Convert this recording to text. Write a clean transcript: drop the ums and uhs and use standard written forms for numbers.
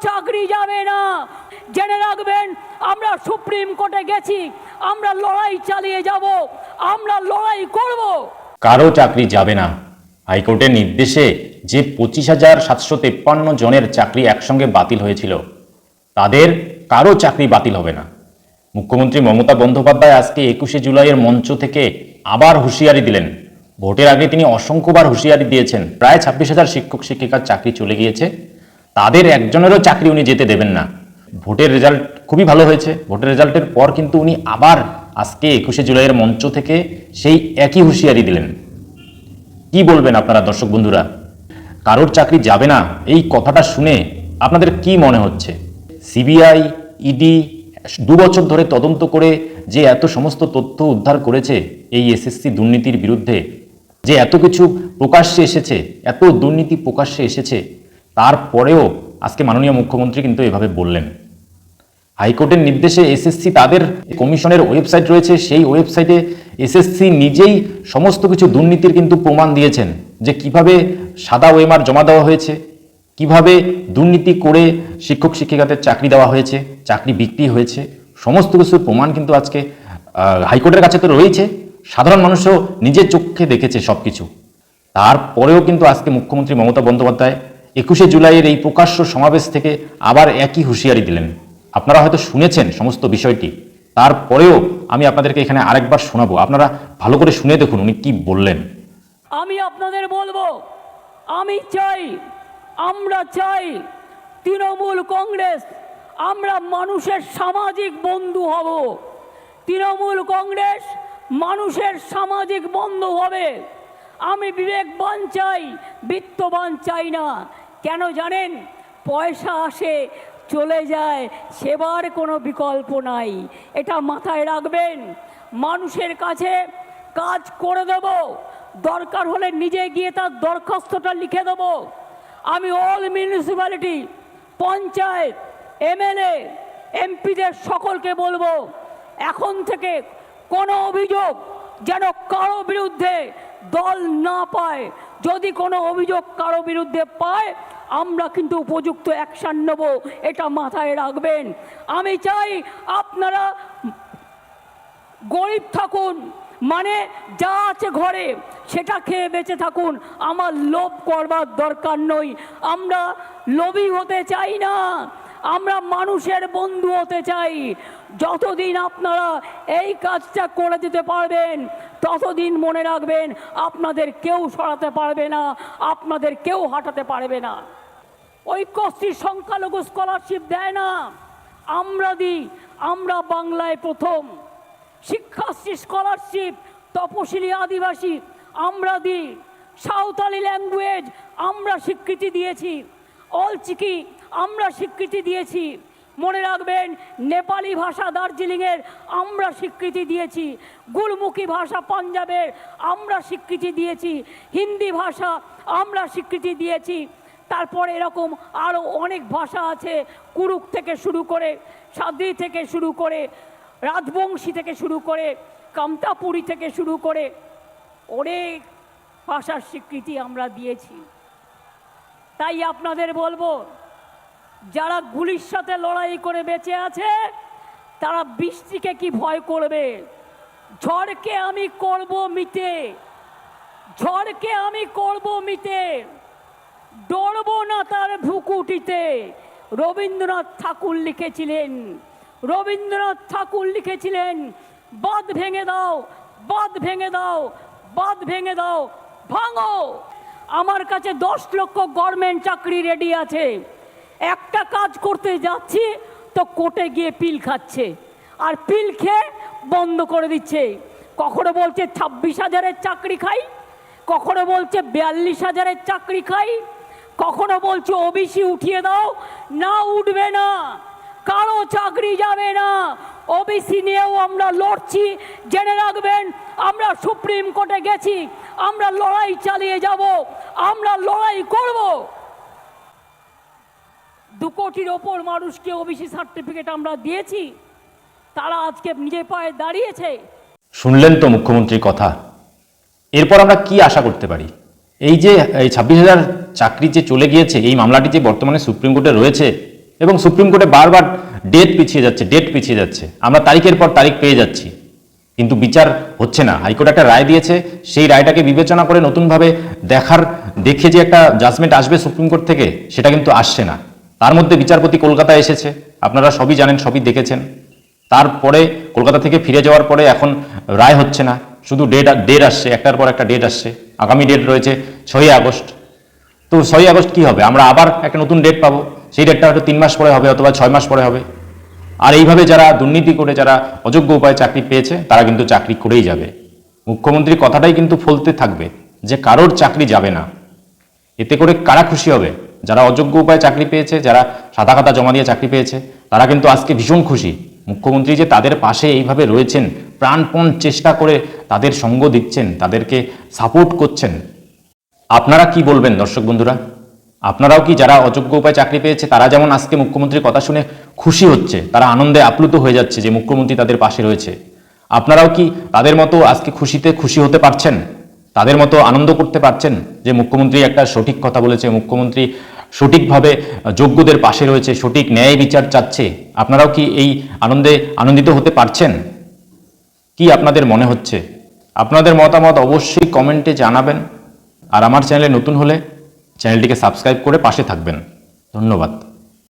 চাকরি যাবে না। জেনে রাখবেন, আমরা সুপ্রিম কোর্টে গেছি, আমরা লড়াই চালিয়ে যাব, আমরা লড়াই করব। কারো চাকরি যাবে না। হাইকোর্টের নির্দেশে যে 25,753 জনের চাকরি একসঙ্গে বাতিল হয়েছিল, তাদের কারো চাকরি বাতিল হবে না। মুখ্যমন্ত্রী মমতা বন্দ্যোপাধ্যায় আজকে 21শে জুলাইয়ের মঞ্চ থেকে আবার হুঁশিয়ারি দিলেন। ভোটের আগে তিনি অসংখ্যবার হুঁশিয়ারি দিয়েছেন, প্রায় 26,000 শিক্ষক শিক্ষিকার চাকরি চলে গিয়েছে, তাদের একজনেরও চাকরি উনি যেতে দেবেন না। ভোটের রেজাল্ট খুবই ভালো হয়েছে। ভোটের রেজাল্টের পর কিন্তু উনি আবার আজকে 21শে জুলাইয়ের মঞ্চ থেকে সেই একই হুঁশিয়ারি দিলেন। কি বলবেন আপনারা দর্শক বন্ধুরা? কারোর চাকরি যাবে না, এই কথাটা শুনে আপনাদের কি মনে হচ্ছে? সিবিআই, ইডি 2 বছর ধরে তদন্ত করে যে এত সমস্ত তথ্য উদ্ধার করেছে এই এসএসসি দুর্নীতির বিরুদ্ধে, যে এত কিছু প্রকাশ্যে এসেছে, এত দুর্নীতি প্রকাশ্যে এসেছে, তারপরেও আজকে মাননীয় মুখ্যমন্ত্রী কিন্তু এভাবে বললেন। হাইকোর্টের নির্দেশে এসএসসি তাদের কমিশনের ওয়েবসাইট রয়েছে, সেই ওয়েবসাইটে এসএসসি নিজেই সমস্ত কিছু দুর্নীতির কিন্তু প্রমাণ দিয়েছেন, যে কিভাবে সাদা ওএমআর জমা দেওয়া হয়েছে, কিভাবে দুর্নীতি করে শিক্ষক শিক্ষিকাদের চাকরি দেওয়া হয়েছে, চাকরি বিক্রি হয়েছে, সমস্ত কিছুর প্রমাণ কিন্তু আজকে হাইকোর্টের কাছে তো রয়েছে। সাধারণ মানুষও নিজের চোখে দেখেছে সবকিছু। তারপরেও কিন্তু আজকে মুখ্যমন্ত্রী মমতা বন্দ্যোপাধ্যায় 21শে জুলাইয়ের এই প্রকাশ্য সমাবেশ থেকে আবার একই হুঁশিয়ারি দিলেন। আপনারা হয়তো শুনেছেন সমস্ত বিষয়টি, তারপরেও আমি আপনাদেরকে এখানে আরেকবার শোনাবো, আপনারা ভালো করে শুনে দেখুন উনি কি বললেন। আমি আপনাদের বলবো, আমি চাই, আমরা চাই তৃণমূল কংগ্রেস, আমরা মানুষের সামাজিক বন্ধু হব। তৃণমূল কংগ্রেস মানুষের সামাজিক বন্ধু হবে। আমি বিবেকবান চাই, বিত্তবান চাই না। কেন জানেন? পয়সা আসে চলে যায়, সেবার কোনো বিকল্প নাই, এটা মাথায় রাখবেন। মানুষের কাছে কাজ করে দেব, দরকার হলে নিজে গিয়ে তার দরখাস্তটা লিখে দেব। আমি অল মিউনিসিপ্যালিটি, পঞ্চায়েত, এমএলএ, এমপিদের সকলকে বলবো, এখন থেকে কোনো অভিযোগ যেন কারো বিরুদ্ধে দল না পায়। যদি কোনো অভিযোগ কারো বিরুদ্ধে পায়, আমরা কিন্তু উপযুক্ত অ্যাকশন নেব, এটা মাথায় রাখবেন। আমি চাই আপনারা গরিব থাকুন, মানে যা আছে ঘরে সেটা খেয়ে বেঁচে থাকুন। আমার লোভ করবার দরকার নই, আমরা লোভী হতে চাই না, আমরা মানুষের বন্ধু হতে চাই। যতদিন আপনারা এই কাজটা করে দিতে পারবেন, ততদিন মনে রাখবেন আপনাদের কেউ সরাতে পারবে না, আপনাদের কেউ হাঁটাতে পারবে না। ঐক্যশ্রী সংখ্যালঘু স্কলারশিপ দেয় না, আমরা দিই, আমরা বাংলায় প্রথম। শিক্ষাশ্রী স্কলারশিপ তপশিলি আদিবাসী আমরা দিই। সাঁওতালি ল্যাঙ্গুয়েজ আমরা স্বীকৃতি দিয়েছি, অলচিকি আমরা স্বীকৃতি দিয়েছি। মনে রাখবেন, নেপালি ভাষা দার্জিলিংয়ের আমরা স্বীকৃতি দিয়েছি, গুরমুখী ভাষা পাঞ্জাবের আমরা স্বীকৃতি দিয়েছি, হিন্দি ভাষা আমরা স্বীকৃতি দিয়েছি। তারপর এরকম আরও অনেক ভাষা আছে, কুরুক থেকে শুরু করে, সাদ্রি থেকে শুরু করে, রাজবংশী থেকে শুরু করে, কামতাপুরী থেকে শুরু করে অনেক ভাষার স্বীকৃতি আমরা দিয়েছি। তাই আপনাদের বলবো, যারা গুলির সাথে লড়াই করে বেঁচে আছে, তারা বৃষ্টিকে কি ভয় করবে? ঝড়কে আমি করব মিটে, ঝড়কে আমি করব মিটে, ডরবো না তার ভ্রুকুটিতে। রবীন্দ্রনাথ ঠাকুর লিখেছিলেন, রবীন্দ্রনাথ ঠাকুর লিখেছিলেন, বাঁধ ভেঙে দাও, বাঁধ ভেঙে দাও, বাঁধ ভেঙে দাও, ভাঙো। আমার কাছে 10 লক্ষ গভর্নমেন্ট চাকরি রেডি আছে। একটা কাজ করতে যাচ্ছি তো কোর্টে গিয়ে পিল খাচ্ছে, আর পিল খেয়ে বন্ধ করে দিচ্ছে। কখনো বলছে 26,000-এর চাকরি খাই, কখনো বলছে 42,000-এর চাকরি খাই, কখনো বলছে ওবিসি উঠিয়ে দাও। না, উঠবে না, কারো চাকরি যাবে না। ওবিসি নিয়েও আমরা লড়ছি, জেনে রাখবেন। আমরা সুপ্রিম কোর্টে গেছি, আমরা লড়াই চালিয়ে যাব, আমরা লড়াই করব। 2 কোটির ওপর মানুষকে ওবিসি সার্টিফিকেট আমরা দিয়েছি, তারা আজকে নিজে পায়ে দাঁড়িয়েছে। শুনলেন তো মুখ্যমন্ত্রীর কথা। এরপর আমরা কি আশা করতে পারি? এই যে 26,000 চাকরি যে চলে গিয়েছে, এই মামলাটি যে বর্তমানে সুপ্রিম কোর্টে রয়েছে, এবং সুপ্রিম কোর্টে বারবার ডেট পিছিয়ে যাচ্ছে, আমরা তারিখের পর তারিখ পেয়ে যাচ্ছি, কিন্তু বিচার হচ্ছে না। হাইকোর্ট একটা রায় দিয়েছে, সেই রায়টাকে বিবেচনা করে নতুনভাবে দেখে যে একটা জাজমেন্ট আসবে সুপ্রিম কোর্ট থেকে, সেটা কিন্তু আসছে না। তার মধ্যে বিচারপতি কলকাতায় এসেছে, আপনারা সবই জানেন, সবই দেখেছেন। তারপরে কলকাতা থেকে ফিরে যাওয়ার পরে এখন রায় হচ্ছে না, শুধু ডেট আসছে, একটার পর একটা ডেট আসছে। আগামী ডেট রয়েছে 6ই আগস্ট। তো 6ই আগস্ট কি হবে? আমরা আবার একটা নতুন ডেট পাবো, সেই ডেটটা হয়তো 3 মাস পরে হবে অথবা 6 মাস পরে হবে। আর এইভাবে যারা দুর্নীতি করে, যারা অযোগ্য উপায়ে চাকরি পেয়েছে, তারা কিন্তু চাকরি করেই যাবে। মুখ্যমন্ত্রীর কথাটাই কিন্তু ফলতে থাকবে যে কারোর চাকরি যাবে না। এতে করে কারা খুশি হবে? যারা অযোগ্য উপায়ে চাকরি পেয়েছে, যারা সাদা খাতা জমা দিয়ে চাকরি পেয়েছে, তারা কিন্তু আজকে ভীষণ খুশি। মুখ্যমন্ত্রী যে তাদের পাশে এইভাবে রয়েছেন, প্রাণপণ চেষ্টা করে তাদের সঙ্গ দিচ্ছেন, তাদেরকে সাপোর্ট করছেন। আপনারা কি বলবেন দর্শক বন্ধুরা? আপনারাও কি, যারা অযোগ্য উপায়ে চাকরি পেয়েছে, তারা যেমন আজকে মুখ্যমন্ত্রীর কথা শুনে খুশি হচ্ছে, তারা আনন্দে আপ্লুত হয়ে যাচ্ছে যে মুখ্যমন্ত্রী তাদের পাশে রয়েছে, আপনারাও কি তাদের মতো আজকে খুশি হতে পারছেন? তাদের মতো আনন্দ করতে পারছেন যে মুখ্যমন্ত্রী একটা সঠিক কথা বলেছে, মুখ্যমন্ত্রী সঠিকভাবে যোগ্যদের পাশে রয়েছে, সঠিক ন্যায় বিচার চাচ্ছে? আপনারাও কি এই আনন্দিত হতে পারছেন? কি আপনাদের মনে হচ্ছে? আপনাদের মতামত অবশ্যই কমেন্টে জানাবেন। আর আমার চ্যানেলে নতুন হলে চ্যানেলটিকে সাবস্ক্রাইব করে পাশে থাকবেন। ধন্যবাদ।